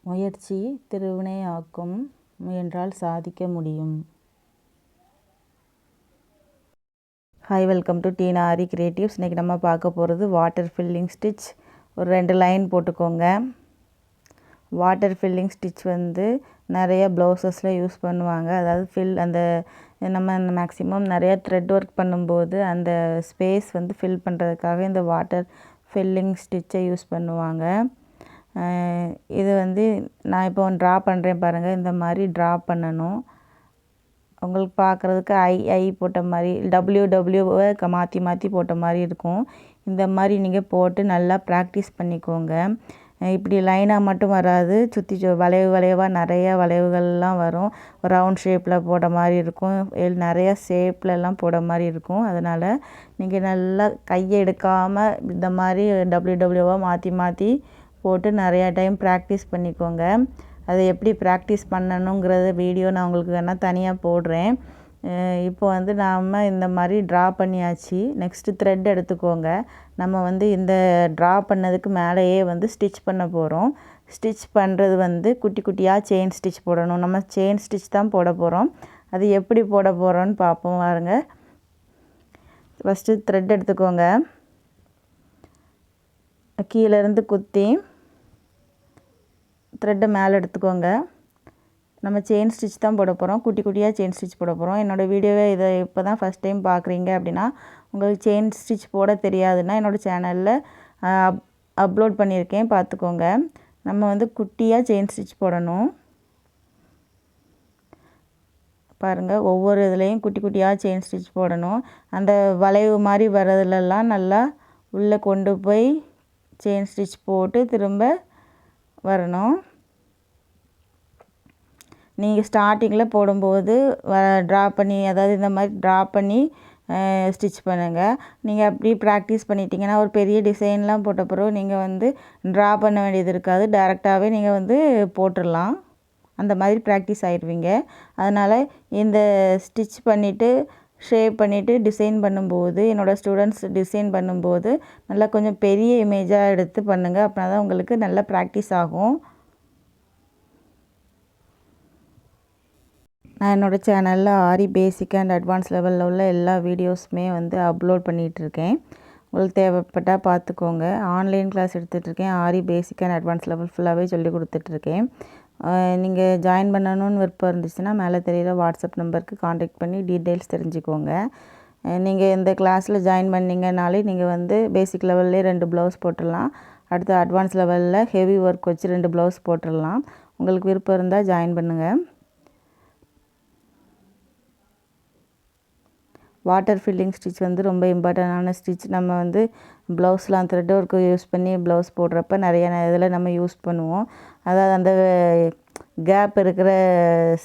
முயற்சி திருவினையாக்கும், முயன்றால் சாதிக்க முடியும். Hi, welcome to Tina Aari Creatives. இன்றைக்கி நம்ம பார்க்க போகிறது வாட்டர் ஃபில்லிங் ஸ்டிச். ஒரு 2 லைன் போட்டுக்கோங்க. வாட்டர் ஃபில்லிங் ஸ்டிச் வந்து நிறைய ப்ளவுசஸில் யூஸ் பண்ணுவாங்க. அதாவது அந்த நம்ம மேக்ஸிமம் நிறைய த்ரெட் ஒர்க் பண்ணும்போது அந்த ஸ்பேஸ் வந்து ஃபில் பண்ணுறதுக்காக இந்த வாட்டர் ஃபில்லிங் ஸ்டிச்சை யூஸ் பண்ணுவாங்க. இது வந்து நான் இப்போ ட்ரா பண்ணுறேன் பாருங்கள். இந்த மாதிரி ட்ரா பண்ணணும். உங்களுக்கு பார்க்குறதுக்கு ஐ போட்ட மாதிரி டபிள்யூவை மாற்றி மாற்றி போட்ட மாதிரி இருக்கும். இந்த மாதிரி நீங்கள் போட்டு நல்லா ப்ராக்டிஸ் பண்ணிக்கோங்க. இப்படி லைனாக மட்டும் வராது, சுற்றி வளைவாக நிறைய வளைவுகள்லாம் வரும். ரவுண்ட் ஷேப்பில் போட்ட மாதிரி இருக்கும், நிறைய ஷேப்லலாம் போட மாதிரி இருக்கும். அதனால் நீங்கள் நல்லா கையை எடுக்காமல் இந்த மாதிரி டபிள்யூவாக மாற்றி மாற்றி போட்டு நிறையா டைம் ப்ராக்டிஸ் பண்ணிக்கோங்க. அதை எப்படி ப்ராக்டிஸ் பண்ணணுங்கிறத வீடியோ நான் உங்களுக்கு வேணால் தனியாக போடுறேன். இப்போ வந்து நாம் இந்த மாதிரி ட்ரா பண்ணியாச்சு. நெக்ஸ்ட்டு த்ரெட் எடுத்துக்கோங்க. நம்ம வந்து இந்த ட்ரா பண்ணதுக்கு மேலேயே வந்து ஸ்டிச் பண்ண போகிறோம். ஸ்டிச் பண்ணுறது வந்து குட்டி குட்டியாக செயின் ஸ்டிச் போடணும். நம்ம செயின் ஸ்டிச் தான் போட போகிறோம். அது எப்படி போட போகிறோன்னு பார்ப்போம் பாருங்க. ஃபஸ்ட்டு த்ரெட் எடுத்துக்கோங்க. கீழேருந்து குத்தி த்ரெட்டை மேலே எடுத்துக்கோங்க. நம்ம செயின் ஸ்டிச் தான் போட போகிறோம். குட்டி குட்டியாக செயின் ஸ்டிச் போட போகிறோம். என்னோடய வீடியோவை இதை இப்போ தான் ஃபஸ்ட் டைம் பார்க்குறீங்க அப்படின்னா, உங்களுக்கு செயின் ஸ்டிச் போட தெரியாதுன்னா என்னோடய சேனலில் அப்லோட் பண்ணியிருக்கேன், பார்த்துக்கோங்க. நம்ம வந்து குட்டியாக செயின் ஸ்டிச் போடணும். பாருங்கள், ஒவ்வொரு இதுலேயும் குட்டி குட்டியாக செயின் ஸ்டிச் போடணும். அந்த வளைவு மாதிரி வர்றதுலலாம் நல்லா உள்ளே கொண்டு போய் செயின் ஸ்டிச் போட்டு திரும்ப வரணும். நீங்கள் ஸ்டார்டிங்கில் போடும்போது ட்ரா பண்ணி, அதாவது இந்த மாதிரி ட்ரா பண்ணி ஸ்டிச் பண்ணுங்கள். நீங்கள் அப்படி ப்ராக்டிஸ் பண்ணிட்டீங்கன்னா ஒரு பெரிய டிசைன்லாம் போட்ட பிறகு நீங்கள் வந்து ட்ரா பண்ண வேண்டியது இருக்காது. டைரெக்டாகவே நீங்கள் வந்து போட்டுடலாம். அந்த மாதிரி ப்ராக்டிஸ் ஆகிடுவீங்க. அதனால் இந்த ஸ்டிச் பண்ணிவிட்டு ஷேப் பண்ணிவிட்டு டிசைன் பண்ணும்போது, என்னோடய ஸ்டூடெண்ட்ஸ் டிசைன் பண்ணும்போது நல்லா கொஞ்சம் பெரிய இமேஜாக எடுத்து பண்ணுங்கள். அப்படின்னா தான் உங்களுக்கு நல்லா ப்ராக்டிஸ் ஆகும். நான் என்னோடய சேனலில் ஆரி பேசிக் அண்ட் அட்வான்ஸ் லெவலில் உள்ள எல்லா வீடியோஸுமே வந்து அப்லோட் பண்ணிகிட்ருக்கேன். உங்களுக்கு தேவைப்பட்டால் பார்த்துக்கோங்க. ஆன்லைன் கிளாஸ் எடுத்துகிட்ருக்கேன். ஆரி பேசிக் அண்ட் அட்வான்ஸ் லெவல் ஃபுல்லாகவே சொல்லி கொடுத்துட்ருக்கேன். நீங்கள் ஜாயின் பண்ணணும்னு விருப்பம் இருந்துச்சுன்னா மேலே தெரிகிற வாட்ஸ்அப் நம்பருக்கு காண்டாக்ட் பண்ணி டீட்டெயில்ஸ் தெரிஞ்சுக்கோங்க. நீங்கள் இந்த கிளாஸில் ஜாயின் பண்ணிங்கனாலே நீங்கள் வந்து பேசிக் லெவல்லே 2 ப்ளவுஸ் போட்டுடலாம். அடுத்து அட்வான்ஸ் லெவலில் ஹெவி ஒர்க் வச்சு 2 ப்ளவுஸ் போட்டுடலாம். உங்களுக்கு விருப்பம் இருந்தால் ஜாயின் பண்ணுங்கள். வாட்டர் ஃபில்லிங் ஸ்டிச் வந்து ரொம்ப இம்பார்ட்டண்டான ஸ்டிச். நம்ம வந்து ப்ளவுஸ்லாம் த்ரெட் ஒர்க்கு யூஸ் பண்ணி ப்ளவுஸ் போடுறப்ப நிறைய இதில் நம்ம யூஸ் பண்ணுவோம். அதாவது அந்த கேப் இருக்கிற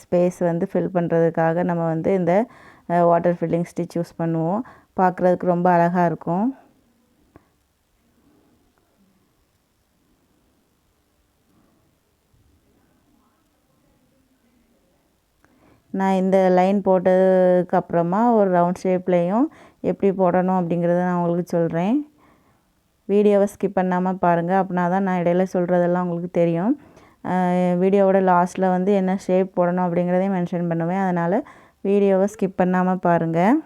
ஸ்பேஸ் வந்து ஃபில் பண்ணுறதுக்காக நம்ம வந்து இந்த வாட்டர் ஃபில்லிங் ஸ்டிச் யூஸ் பண்ணுவோம். பார்க்குறதுக்கு ரொம்ப அழகாக இருக்கும். நான் இந்த லைன் போட்டதுக்கு அப்புறமா ஒரு ரவுண்ட் ஷேப்லேயும் எப்படி போடணும் அப்படிங்கிறத நான் உங்களுக்கு சொல்கிறேன். வீடியோவை ஸ்கிப் பண்ணாமல் பாருங்கள். அப்படின்னா தான் நான் இடையில சொல்கிறதெல்லாம் உங்களுக்கு தெரியும். வீடியோவோட லாஸ்ட்டில் வந்து என்ன ஷேப் போடணும் அப்படிங்கிறதையும் மென்ஷன் பண்ணுவேன். அதனால் வீடியோவை ஸ்கிப் பண்ணாமல் பாருங்கள்.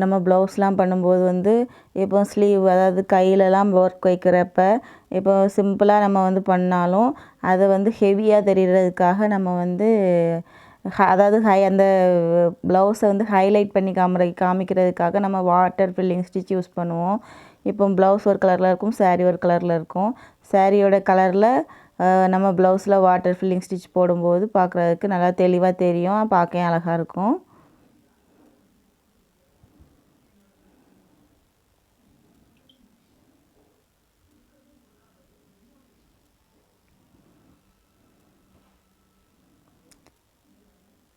நம்ம ப்ளவுஸ்லாம் பண்ணும்போது வந்து இப்போ ஸ்லீவ், அதாவது கையிலலாம் ஒர்க் வைக்கிறப்ப இப்போ சிம்பிளாக நம்ம வந்து பண்ணாலும் அதை வந்து ஹெவியாக தெரிகிறதுக்காக நம்ம வந்து அதாவது அந்த ப்ளவுஸை வந்து ஹைலைட் பண்ணி காமிக்கிறதுக்காக நம்ம வாட்டர் ஃபில்லிங் ஸ்டிச் யூஸ் பண்ணுவோம். இப்போ ப்ளவுஸ் ஒரு கலரில் இருக்கும், சாரீ ஒரு கலரில் இருக்கும். சாரியோட கலரில் நம்ம ப்ளவுஸில் வாட்டர் ஃபில்லிங் ஸ்டிச் போடும்போது பார்க்குறதுக்கு நல்லா தெளிவாக தெரியும், பார்க்க அழகாக இருக்கும்.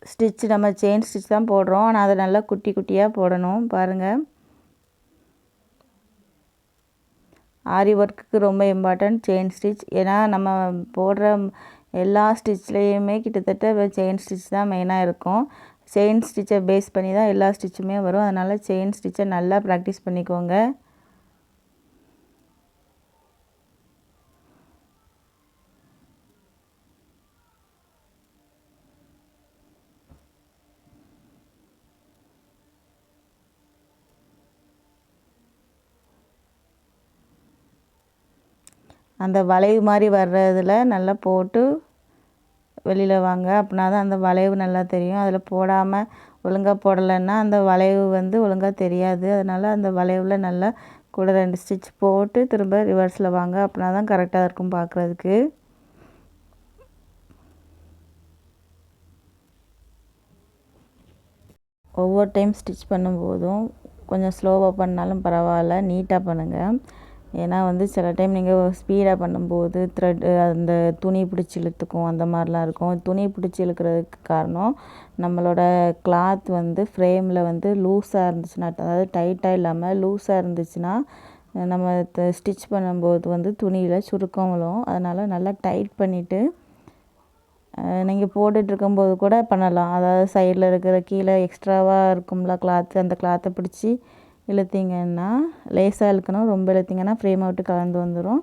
ஸ்டிச் நம்ம செயின் ஸ்டிச் தான் போடுறோம், ஆனால் அதை நல்லா குட்டி குட்டியாக போடணும். பாருங்கள், ஆரி ஒர்க்குக்கு ரொம்ப இம்பார்ட்டன்ட் செயின் ஸ்டிச். ஏன்னா நம்ம போடுற எல்லா ஸ்டிச்லேயுமே கிட்டத்தட்ட செயின் ஸ்டிச் தான் மெயினாக இருக்கும். செயின் ஸ்டிச்சை பேஸ் பண்ணி தான் எல்லா ஸ்டிச்சுமே வரும். அதனால் செயின் ஸ்டிச்சை நல்லா ப்ராக்டிஸ் பண்ணிக்கோங்க. அந்த வளைவு மாதிரி வர்றதில் நல்லா போட்டு வெளியில் வாங்க. அப்படின்னா தான் அந்த வளைவு நல்லா தெரியும். அதில் போடாமல் ஒழுங்காக போடலைன்னா அந்த வளைவு வந்து ஒழுங்காக தெரியாது. அதனால் அந்த வளைவில் நல்லா கூட 2 ஸ்டிச் போட்டு திரும்ப ரிவர்ஸில் வாங்க. அப்படின்னா தான் கரெக்டாக இருக்கும் பார்க்குறதுக்கு. ஒவ்வொரு டைம் ஸ்டிச் பண்ணும்போதும் கொஞ்சம் ஸ்லோவாக பண்ணாலும் பரவாயில்ல, நீட்டாக பண்ணுங்கள். ஏன்னா வந்து சில டைம் நீங்கள் ஸ்பீடாக பண்ணும்போது த்ரெட் அந்த துணி பிடிச்சி இழுத்துக்கும், அந்த மாதிரிலாம் இருக்கும். துணி பிடிச்சி இழுக்கிறதுக்கு காரணம் நம்மளோட கிளாத் வந்து ஃப்ரேமில் வந்து லூஸாக இருந்துச்சுன்னா, அதாவது டைட்டாக இல்லாமல் லூஸாக இருந்துச்சுன்னா நம்ம ஸ்டிச் பண்ணும்போது வந்து துணியில் சுருக்கம் விழும். அதனால் நல்லா டைட் பண்ணிவிட்டு நீங்கள் போட்டுட்ருக்கும்போது கூட பண்ணலாம். அதாவது சைடில் இருக்கிற கீழே எக்ஸ்ட்ராவாக இருக்கும்ல கிளாத்து, அந்த கிளாத்தை பிடிச்சி இழுத்திங்கன்னா, லேசாக இழுக்கணும். ரொம்ப இழுத்திங்கன்னா ஃப்ரேம் விட்டு கலந்து வந்துடும்.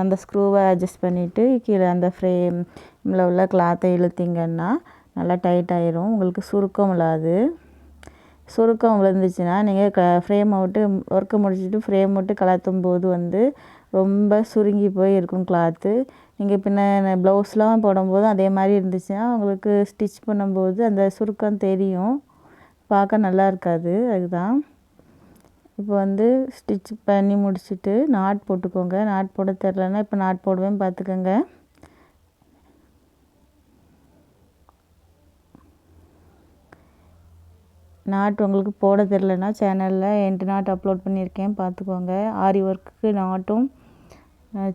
அந்த ஸ்க்ரூவை அட்ஜஸ்ட் பண்ணிவிட்டு கீழே அந்த ஃப்ரேமில் உள்ள கிளாத்தை இழுத்திங்கன்னா நல்லா டைட் ஆயிரும். உங்களுக்கு சுருக்கம் விழாது. சுருக்கம் விழுந்துச்சுன்னா நீங்கள் ஃப்ரேமை விட்டு ஒர்க்கை முடிச்சுட்டு ஃப்ரேம் விட்டு கலத்தும் போது வந்து ரொம்ப சுருங்கி போய் இருக்கும் கிளாத்து. நீங்கள் பின்ன ப்ளவுஸ்லாம் போடும்போது அதே மாதிரி இருந்துச்சுன்னா உங்களுக்கு ஸ்டிச் பண்ணும்போது அந்த சுருக்கம் தெரியும், பார்க்க நல்லா இருக்காது. அதுதான் இப்போ வந்து ஸ்டிச் பண்ணி முடிச்சுட்டு நாட் போட்டுக்கோங்க. நாட் போட தெரிலன்னா இப்போ நாட் போடுவேன் பார்த்துக்கோங்க. நாட் உங்களுக்கு போட தெரிலனா சேனலில் எண்டு நாட் அப்லோட் பண்ணியிருக்கேன், பார்த்துக்கோங்க. ஆரி ஒர்க்குக்கு நாட்டும்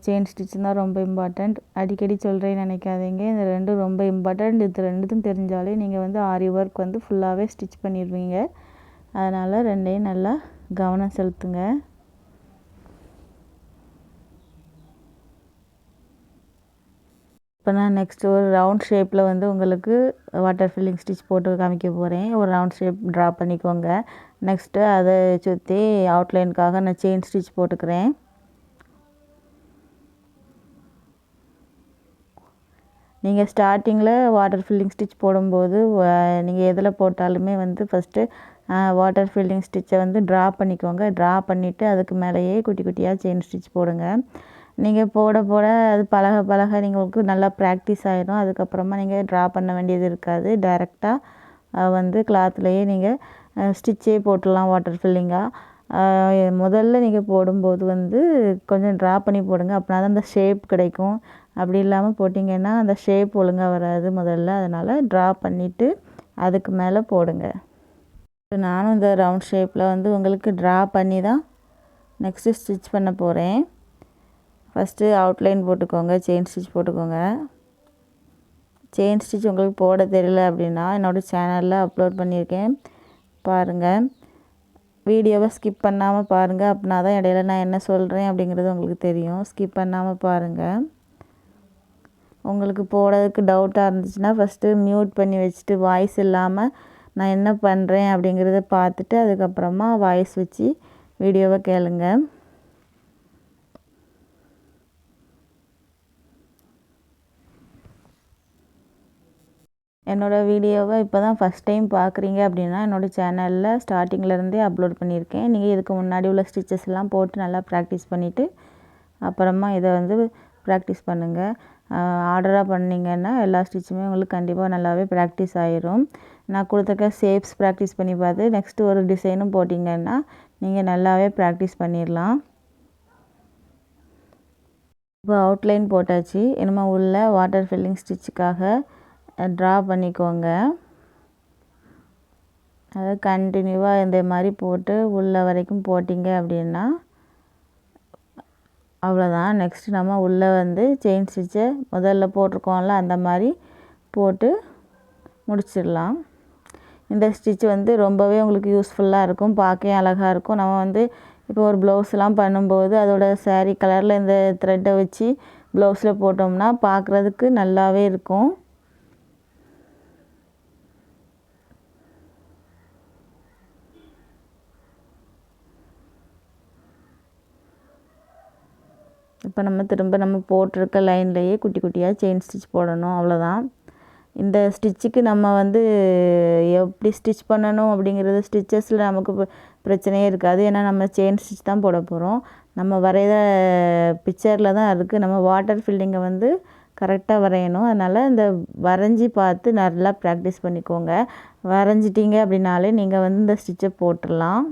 செயின் ஸ்டிச்சும் தான் ரொம்ப இம்பார்ட்டண்ட். அடிக்கடி சொல்கிறேன்னு நினைக்காதீங்க. இந்த ரெண்டும் ரொம்ப இம்பார்ட்டண்ட். இது ரெண்டுத்தும் தெரிஞ்சாலே நீங்கள் வந்து ஆரி ஒர்க் வந்து ஃபுல்லாகவே ஸ்டிச் பண்ணிடுவீங்க. அதனால் ரெண்டையும் நல்லா கவனம் செலுத்துங்க. இப்போ நான் நெக்ஸ்ட்டு ஒரு ரவுண்ட் ஷேப்பில் வந்து உங்களுக்கு வாட்டர் ஃபில்லிங் ஸ்டிச் போட்டு காமிக்க போகிறேன். ஒரு ரவுண்ட் ஷேப் ட்ரா பண்ணிக்கோங்க. நெக்ஸ்ட்டு அதை சுற்றி அவுட்லைனுக்காக நான் செயின் ஸ்டிச் போட்டுக்கிறேன். நீங்கள் ஸ்டார்டிங்கில் வாட்டர் ஃபில்லிங் ஸ்டிச் போடும்போது நீங்கள் எதில் போட்டாலுமே வந்து ஃபஸ்ட்டு வாட்டர் ஃபில்லிங் ஸ்டிச்சை வந்து ட்ரா பண்ணிக்கோங்க. ட்ரா பண்ணிவிட்டு அதுக்கு மேலேயே குட்டி குட்டியாக செயின் ஸ்டிச் போடுங்க. நீங்கள் போட போட அது பழக பழக உங்களுக்கு நல்லா ப்ராக்டிஸ் ஆகிடும். அதுக்கப்புறமா நீங்கள் ட்ரா பண்ண வேண்டியது இருக்காது. டைரெக்டாக வந்து கிளாத்லேயே நீங்கள் ஸ்டிச்சே போட்டுடலாம் வாட்டர் ஃபில்லிங்காக. முதல்ல நீங்கள் போடும்போது வந்து கொஞ்சம் ட்ரா பண்ணி போடுங்க. அப்படின்னா தான் அந்த ஷேப் கிடைக்கும். அப்படி இல்லாமல் போட்டிங்கன்னா அந்த ஷேப் ஒழுங்காக வராது முதல்ல. அதனால் ட்ரா பண்ணிவிட்டு அதுக்கு மேலே போடுங்க. நானும் இந்த ரவுண்ட் ஷேப்பில் வந்து உங்களுக்கு ட்ரா பண்ணி தான் நெக்ஸ்ட்டு ஸ்டிச் பண்ண போகிறேன். ஃபஸ்ட்டு அவுட்லைன் போட்டுக்கோங்க, செயின் ஸ்டிச் போட்டுக்கோங்க. செயின் ஸ்டிச் உங்களுக்கு போட தெரியல அப்படின்னா என்னோடய சேனலில் அப்லோட் பண்ணியிருக்கேன், பாருங்கள். வீடியோவை ஸ்கிப் பண்ணாமல் பாருங்கள். அப்படின்னா தான் இடையில நான் என்ன சொல்கிறேன் அப்படிங்கிறது உங்களுக்கு தெரியும். ஸ்கிப் பண்ணாமல் பாருங்கள். உங்களுக்கு போடுறதுக்கு டவுட்டாக இருந்துச்சுன்னா ஃபஸ்ட்டு மியூட் பண்ணி வச்சுட்டு வாய்ஸ் இல்லாமல் நான் என்ன பண்ணுறேன் அப்படிங்கிறத பார்த்துட்டு அதுக்கப்புறமா வாய்ஸ் வச்சு வீடியோவை கேளுங்க. என்னோடய வீடியோவை இப்போ தான் ஃபஸ்ட் டைம் பார்க்குறீங்க அப்படின்னா என்னோடய சேனலில் ஸ்டார்டிங்லேருந்தே அப்லோட் பண்ணியிருக்கேன். நீங்கள் இதுக்கு முன்னாடி உள்ள ஸ்டிச்சஸ் எல்லாம் போட்டு நல்லா ப்ராக்டிஸ் பண்ணிவிட்டு அப்புறமா இதை வந்து ப்ராக்டிஸ் பண்ணுங்கள். ஆர்டராக பண்ணிங்கன்னா எல்லா ஸ்டிச்சுமே உங்களுக்கு கண்டிப்பாக நல்லாவே ப்ராக்டிஸ் ஆகிரும். நான் கொடுத்துருக்க ஷேப்ஸ் ப்ராக்டிஸ் பண்ணி பார்த்து நெக்ஸ்ட்டு ஒரு டிசைனும் போட்டிங்கன்னா நீங்கள் நல்லாவே ப்ராக்டிஸ் பண்ணிடலாம். இப்போ அவுட்லைன் போட்டாச்சு. இனிமேல் உள்ள வாட்டர் ஃபில்லிங் ஸ்டிச்சுக்காக ட்ரா பண்ணிக்கோங்க. அதை கண்டினியூவாக இந்த மாதிரி போட்டு உள்ள வரைக்கும் போட்டிங்க அப்படின்னா அவ்வளோதான். நெக்ஸ்ட்டு நம்ம உள்ளே வந்து செயின் ஸ்டிச்சை முதல்ல போட்டிருக்கோம்ல அந்த மாதிரி போட்டு முடிச்சிடலாம். இந்த ஸ்டிச் வந்து ரொம்பவே உங்களுக்கு யூஸ்ஃபுல்லாக இருக்கும், பார்க்க அழகாக இருக்கும். நம்ம வந்து இப்போ ஒரு ப்ளவுஸ்லாம் பண்ணும்போது அதோட சாரீ கலரில் இந்த த்ரெட்டை வச்சு ப்ளவுஸில் போட்டோம்னா பார்க்குறதுக்கு நல்லாவே இருக்கும். இப்போ நம்ம போட்டிருக்க லைன்லேயே குட்டி குட்டியாக செயின் ஸ்டிச் போடணும், அவ்வளோதான். இந்த ஸ்டிச்சுக்கு நம்ம வந்து எப்படி ஸ்டிச் பண்ணணும் அப்படிங்கிறது ஸ்டிச்சஸில் நமக்கு பிரச்சனையே இருக்காது. ஏன்னா நம்ம செயின் ஸ்டிச் தான் போட போகிறோம். நம்ம வரைகிற பிக்சரில் தான் இருக்குது. நம்ம வாட்டர் ஃபில்லிங்கை வந்து கரெக்டாக வரையணும். அதனால் இந்த வரைஞ்சி பார்த்து நல்லா ப்ராக்டிஸ் பண்ணிக்கோங்க. வரைஞ்சிட்டிங்க அப்படின்னாலே நீங்கள் வந்து இந்த ஸ்டிச்சை போட்டுடலாம்.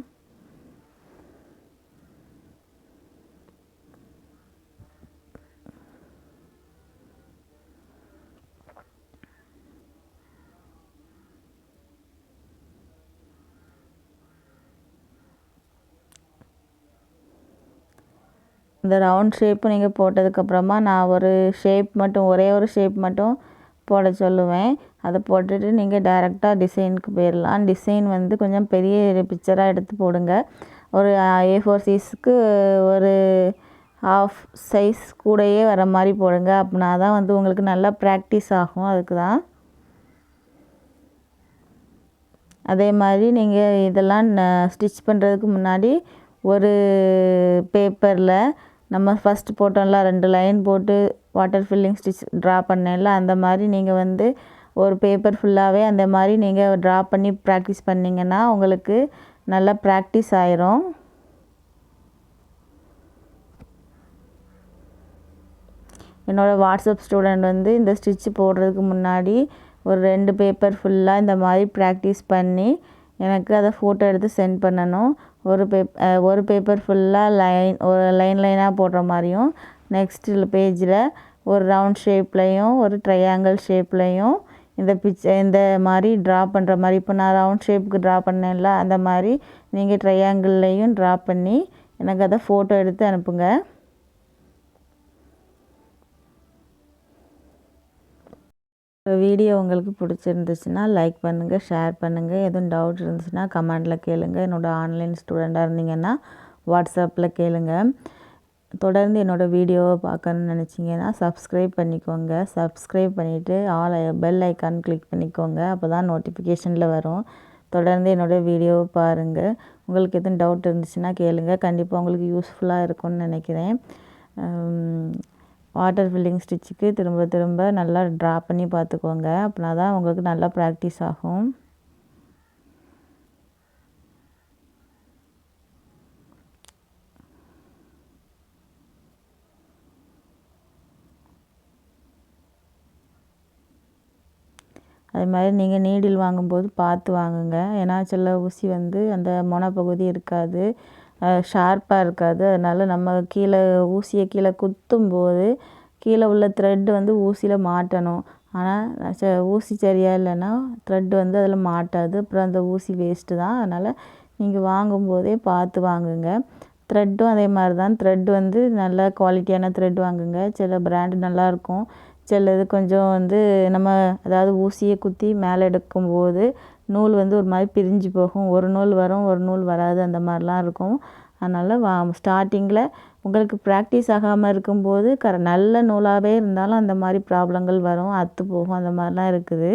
இந்த ரவுண்ட் ஷேப்பு நீங்கள் போட்டதுக்கப்புறமா நான் ஒரே ஒரு ஷேப் மட்டும் போட சொல்லுவேன். அதை போட்டுட்டு நீங்கள் டைரெக்டாக டிசைனுக்கு போயிடலாம். டிசைன் வந்து கொஞ்சம் பெரிய பிக்சராக எடுத்து போடுங்க. ஒரு A4 சைஸுக்கு ஒரு ஹாஃப் சைஸ் கூடயே வர மாதிரி போடுங்க. அப்படின்னா தான் வந்து உங்களுக்கு நல்லா ப்ராக்டிஸ் ஆகும். அதுக்கு தான். அதே மாதிரி நீங்கள் இதெல்லாம் ஸ்டிச் பண்ணுறதுக்கு முன்னாடி ஒரு பேப்பரில் நம்ம ஃபஸ்ட்டு போட்டோம்ல 2 லைன் போட்டு வாட்டர் ஃபில்லிங் ஸ்டிச் ட்ரா பண்ணேன்ல, அந்த மாதிரி நீங்கள் வந்து ஒரு பேப்பர் ஃபுல்லாகவே அந்த மாதிரி நீங்கள் ட்ரா பண்ணி ப்ராக்டிஸ் பண்ணிங்கன்னா உங்களுக்கு நல்லா ப்ராக்டிஸ் ஆயிரும். என்னோடய வாட்ஸ்அப் ஸ்டூடெண்ட் வந்து இந்த ஸ்டிச்சு போடுறதுக்கு முன்னாடி ஒரு 2 பேப்பர் ஃபுல்லாக இந்த மாதிரி ப்ராக்டிஸ் பண்ணி எனக்கு அதை ஃபோட்டோ எடுத்து சென்ட் பண்ணணும். ஒரு பேப்பர் ஃபுல்லாக ஒரு லைனாக போடுற மாதிரியும், நெக்ஸ்ட்டு பேஜில் ஒரு ரவுண்ட் ஷேப்லேயும் ஒரு ட்ரையாங்கிள் ஷேப்லேயும் இந்த மாதிரி ட்ரா பண்ணுற மாதிரி. இப்போ நான் ரவுண்ட் ஷேப்புக்கு ட்ரா பண்ணேன்ல, அந்த மாதிரி நீங்கள் ட்ரையாங்கிள்லேயும் ட்ரா பண்ணி எனக்கு அதை ஃபோட்டோ எடுத்து அனுப்புங்க. வீடியோ உங்களுக்கு பிடிச்சிருந்துச்சுன்னா லைக் பண்ணுங்கள், ஷேர் பண்ணுங்கள். எதுவும் டவுட் இருந்துச்சுன்னா கமெண்டில் கேளுங்க. என்னோடய ஆன்லைன் ஸ்டூடெண்ட்டாக இருந்தீங்கன்னா வாட்ஸ்அப்பில் கேளுங்க. தொடர்ந்து என்னோடய வீடியோவை பார்க்கணுன்னு நினச்சிங்கன்னா சப்ஸ்கிரைப் பண்ணிக்கோங்க. சப்ஸ்கிரைப் பண்ணிவிட்டு பெல் ஐக்கான் கிளிக் பண்ணிக்கோங்க. அப்போ தான் நோட்டிஃபிகேஷனில் வரும். தொடர்ந்து என்னோடய வீடியோவை பாருங்கள். உங்களுக்கு எதுவும் டவுட் இருந்துச்சுன்னா கேளுங்க. கண்டிப்பாக உங்களுக்கு யூஸ்ஃபுல்லாக இருக்கும்னு நினைக்கிறேன். வாட்டர் ஃபில்லிங் ஸ்டிச்சுக்கு திரும்ப நல்லா ட்ரா பண்ணி பார்த்துக்கோங்க. அப்படின்னா தான் உங்களுக்கு நல்லா ப்ராக்டிஸ் ஆகும். அதே மாதிரி நீங்கள் நீடில் வாங்கும்போது பார்த்து வாங்குங்க. ஏன்னா சில ஊசி வந்து அந்த மொனப்பகுதி இருக்காது, ஷார்ப்பாக இருக்காது. அதனால் நம்ம ஊசியை கீழே குத்தும்போது கீழே உள்ள த்ரெட்டு வந்து ஊசியில் மாட்டணும். ஆனால் ஊசி சரியாக இல்லைன்னா த்ரெட்டு வந்து அதில் மாட்டாது. அப்புறம் அந்த ஊசி வேஸ்ட்டு தான். அதனால் நீங்கள் வாங்கும்போதே பார்த்து வாங்குங்க. த்ரெட்டும் அதே மாதிரி தான். த்ரெட் வந்து நல்ல குவாலிட்டியான த்ரெட் வாங்குங்க. சில பிராண்டு நல்லாயிருக்கும், சிலது கொஞ்சம் வந்து நம்ம அதாவது ஊசியை குத்தி மேலே எடுக்கும்போது நூல் வந்து ஒரு மாதிரி பிரிஞ்சு போகும். ஒரு நூல் வரும், ஒரு நூல் வராது, அந்த மாதிரிலாம் இருக்கும். அதனால் ஸ்டார்டிங்கில் உங்களுக்கு ப்ராக்டிஸ் ஆகாமல் இருக்கும்போது நல்ல நூலாகவே இருந்தாலும் அந்த மாதிரி ப்ராப்ளங்கள் வரும், அத்து போகும், அந்த மாதிரிலாம் இருக்குது.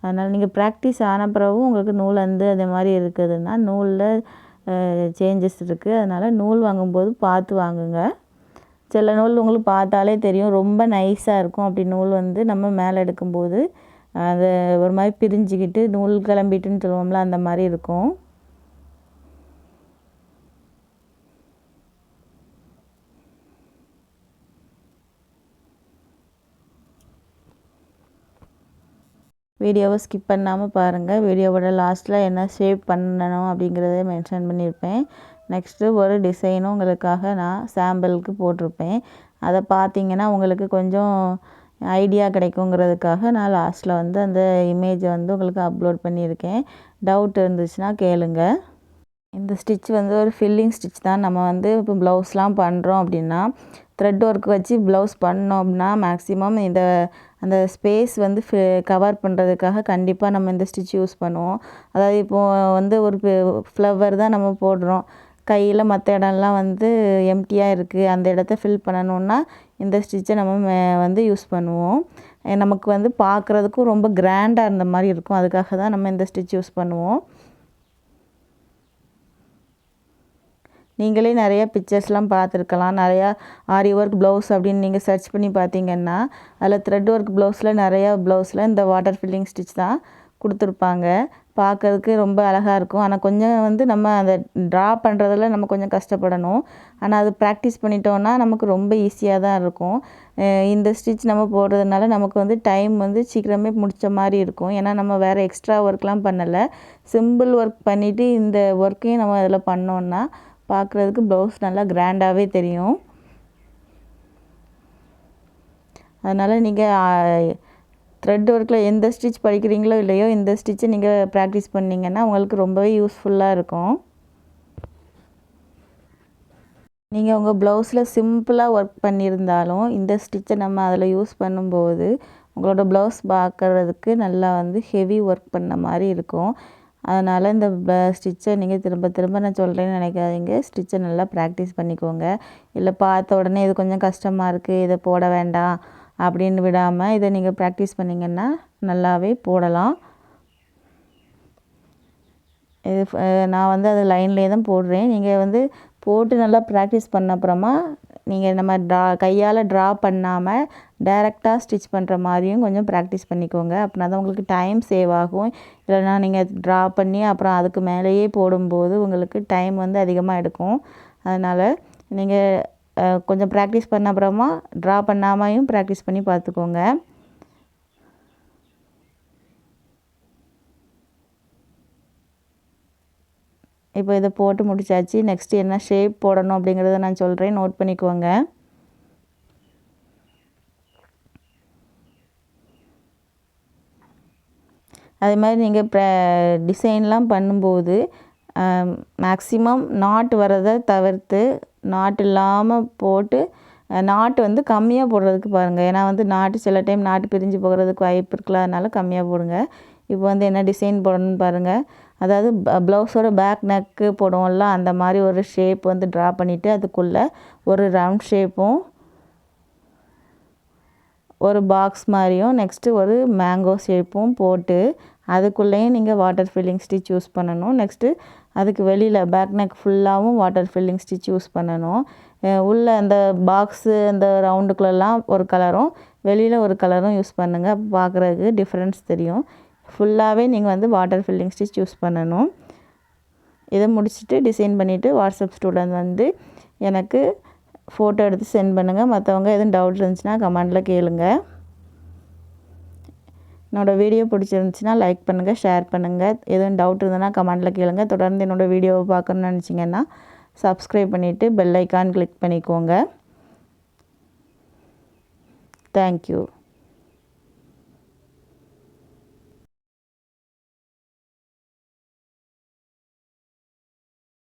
அதனால் நீங்கள் ப்ராக்டிஸ் ஆன பிறகும் உங்களுக்கு நூல் வந்து அதே மாதிரி இருக்குதுன்னா நூலில் சேஞ்சஸ் இருக்குது. அதனால் நூல் வாங்கும்போது பார்த்து வாங்குங்க. சில நூல் உங்களுக்கு பார்த்தாலே தெரியும், ரொம்ப நைஸாக இருக்கும். அப்படி நூல் வந்து நம்ம மேலே எடுக்கும்போது அது ஒரு மாதிரி பிரிஞ்சுக்கிட்டு நூல் கிளம்பிட்டுன்னு சொல்லுவோம்ல, அந்த மாதிரி இருக்கும். வீடியோவை ஸ்கிப் பண்ணாமல் பாருங்கள். வீடியோவோட லாஸ்ட்டில் என்ன ஷேப் பண்ணணும் அப்படிங்கிறத மென்ஷன் பண்ணியிருப்பேன். நெக்ஸ்ட்டு ஒரு டிசைனும் உங்களுக்காக நான் சாம்பிளுக்கு போட்டிருப்பேன். அதை பார்த்தீங்கன்னா உங்களுக்கு கொஞ்சம் ஐடியா கிடைக்குங்கிறதுக்காக நான் லாஸ்ட்டில் வந்து அந்த இமேஜை வந்து உங்களுக்கு அப்லோட் பண்ணியிருக்கேன். டவுட் இருந்துச்சுன்னா கேளுங்க. இந்த ஸ்டிச் வந்து ஒரு ஃபில்லிங் ஸ்டிச் தான். நம்ம வந்து இப்போ ப்ளவுஸ்லாம் பண்ணுறோம் அப்படின்னா த்ரெட் ஒர்க் வச்சு ப்ளவுஸ் பண்ணோம் அப்படின்னா மேக்ஸிமம் அந்த ஸ்பேஸ் வந்து கவர் பண்ணுறதுக்காக கண்டிப்பாக நம்ம இந்த ஸ்டிச் யூஸ் பண்ணுவோம். அதாவது இப்போது வந்து ஒரு ஃப்ளவர் தான் நம்ம போடுறோம், கையில் மற்ற இடம்லாம் வந்து எம்டியாக இருக்குது, அந்த இடத்த ஃபில் பண்ணணுன்னா இந்த ஸ்டிச்சை நம்ம வந்து யூஸ் பண்ணுவோம். நமக்கு வந்து பார்க்குறதுக்கும் ரொம்ப கிராண்டாக இருந்த மாதிரி இருக்கும். அதுக்காக தான் நம்ம இந்த ஸ்டிச் யூஸ் பண்ணுவோம். நீங்களே நிறைய பிக்சர்ஸ்லாம் பார்த்துருக்கலாம். நிறையா ஆரி ஒர்க் ப்ளவுஸ் அப்படின்னு நீங்கள் சர்ச் பண்ணி பார்த்தீங்கன்னா அதில் த்ரெட் ஒர்க் ப்ளவுஸில் நிறையா ப்ளவுஸில் இந்த வாட்டர் ஃபில்லிங் ஸ்டிச் தான் கொடுத்துருப்பாங்க. பார்க்கறதுக்கு ரொம்ப அழகாக இருக்கும். ஆனால் கொஞ்சம் வந்து நம்ம அதை ட்ரா பண்ணுறதுல நம்ம கொஞ்சம் கஷ்டப்படணும். ஆனால் அது ப்ராக்டிஸ் பண்ணிட்டோன்னா நமக்கு ரொம்ப ஈஸியாக தான் இருக்கும். இந்த ஸ்டிச் நம்ம போடுறதுனால நமக்கு வந்து டைம் வந்து சீக்கிரமே முடித்த மாதிரி இருக்கும். ஏன்னா நம்ம வேறு எக்ஸ்ட்ரா ஒர்க்லாம் பண்ணலை. சிம்பிள் ஒர்க் பண்ணிவிட்டு இந்த ஒர்க்கையும் நம்ம அதில் பண்ணோன்னா பார்க்குறதுக்கு ப்ளவுஸ் நல்லா கிராண்டாகவே தெரியும். அதனால் நீங்கள் த்ரெட் ஒர்க்கில் எந்த ஸ்டிச் படிக்கிறீங்களோ இல்லையோ இந்த ஸ்டிச்சை நீங்கள் ப்ராக்டிஸ் பண்ணிங்கன்னா உங்களுக்கு ரொம்பவே யூஸ்ஃபுல்லாக இருக்கும். நீங்கள் உங்கள் ப்ளவுஸில் சிம்பிளாக ஒர்க் பண்ணியிருந்தாலும் இந்த ஸ்டிச்சை நம்ம அதில் யூஸ் பண்ணும்போது உங்களோட ப்ளவுஸ் பார்க்குறதுக்கு நல்லா வந்து ஹெவி ஒர்க் பண்ண மாதிரி இருக்கும். அதனால் இந்த ஸ்டிச்சை நீங்கள் திரும்ப திரும்ப நான் சொல்கிறேன்னு நினைக்காதீங்க. ஸ்டிச்சை நல்லா ப்ராக்டிஸ் பண்ணிக்கோங்க. இல்லை பார்த்த உடனே இது கொஞ்சம் கஷ்டமாக இருக்குது, இதை போட வேண்டாம் அப்படின்னு விடாமல் இதை நீங்கள் ப்ராக்டிஸ் பண்ணிங்கன்னா நல்லாவே போடலாம். இது நான் வந்து அது லைன்லேயே தான் போடுறேன். நீங்கள் வந்து போட்டு நல்லா ப்ராக்டிஸ் பண்ண அப்புறமா நீங்கள் நம்ம கையால் ட்ரா பண்ணாமல் டைரெக்டாக ஸ்டிச் பண்ணுற மாதிரியும் கொஞ்சம் ப்ராக்டிஸ் பண்ணிக்கோங்க. அப்படின்னா தான் உங்களுக்கு டைம் சேவ் ஆகும். இல்லைனா நீங்கள் ட்ரா பண்ணி அப்புறம் அதுக்கு மேலேயே போடும்போது உங்களுக்கு டைம் வந்து அதிகமாக எடுக்கும். அதனால் நீங்கள் கொஞ்சம் ப்ராக்டிஸ் பண்ண அப்புறமா ட்ரா பண்ணாமையும் ப்ராக்டிஸ் பண்ணி பார்த்துக்கோங்க. இப்போ இதை போட்டு முடிச்சாச்சு. நெக்ஸ்ட்டு என்ன ஷேப் போடணும் அப்படிங்கிறத நான் சொல்கிறேன், நோட் பண்ணிக்கோங்க. அதே மாதிரி நீங்கள் டிசைன்லாம் பண்ணும்போது மேக்ஸிமம் நாட் வரதை தவிர்த்து நாட் இல்லாமல் போட்டு நாட்டு வந்து கம்மியாக போடுறதுக்கு பாருங்கள். ஏன்னா வந்து நாட்டு சில டைம் நாட்டு பிரிஞ்சு போகிறதுக்கு வாய்ப்பு இருக்குல்ல, அதனால் கம்மியாக போடுங்க. இப்போ வந்து என்ன டிசைன் போடணும்னு பாருங்கள். அதாவது ப்ளவுஸோட பேக் நெக்கு போடுவோம்ல அந்த மாதிரி ஒரு ஷேப் வந்து ட்ரா பண்ணிவிட்டு அதுக்குள்ளே ஒரு ரவுண்ட் ஷேப்பும் ஒரு பாக்ஸ் மாதிரியும் நெக்ஸ்ட்டு ஒரு மேங்கோ ஷேப்பும் போட்டு அதுக்குள்ளேயும் நீங்கள் வாட்டர் ஃபில்லிங் ஸ்டிச் யூஸ் பண்ணணும். நெக்ஸ்ட்டு அதுக்கு வெளியில் பேக் நெக் ஃபுல்லாகவும் வாட்டர் ஃபில்லிங் ஸ்டிச் யூஸ் பண்ணணும். உள்ளே அந்த பாக்ஸு அந்த ரவுண்டுக்குள்ளெல்லாம் ஒரு கலரும் வெளியில் ஒரு கலரும் யூஸ் பண்ணுங்கள். பார்க்குறதுக்கு டிஃப்ரென்ஸ் தெரியும். ஃபுல்லாகவே நீங்கள் வந்து வாட்டர் ஃபில்லிங் ஸ்டிச் யூஸ் பண்ணணும். இதை முடிச்சுட்டு டிசைன் பண்ணிவிட்டு வாட்ஸ்அப் ஸ்டூடெண்ட் வந்து எனக்கு ஃபோட்டோ எடுத்து சென்ட் பண்ணுங்கள். மற்றவங்க எதுவும் டவுட் இருந்துச்சுன்னா கமெண்டில் கேளுங்க. என்னோடய வீடியோ பிடிச்சிருந்துச்சின்னா லைக் பண்ணுங்கள், ஷேர் பண்ணுங்கள். எதுவும் டவுட் இருந்ததுன்னா கமெண்டில் கேளுங்க. தொடர்ந்து என்னோடய வீடியோவை பார்க்கணுன்னு நினச்சிங்கன்னா சப்ஸ்கிரைப் பண்ணிவிட்டு பெல் ஐக்கான் கிளிக் பண்ணிக்கோங்க. தேங்க்யூ.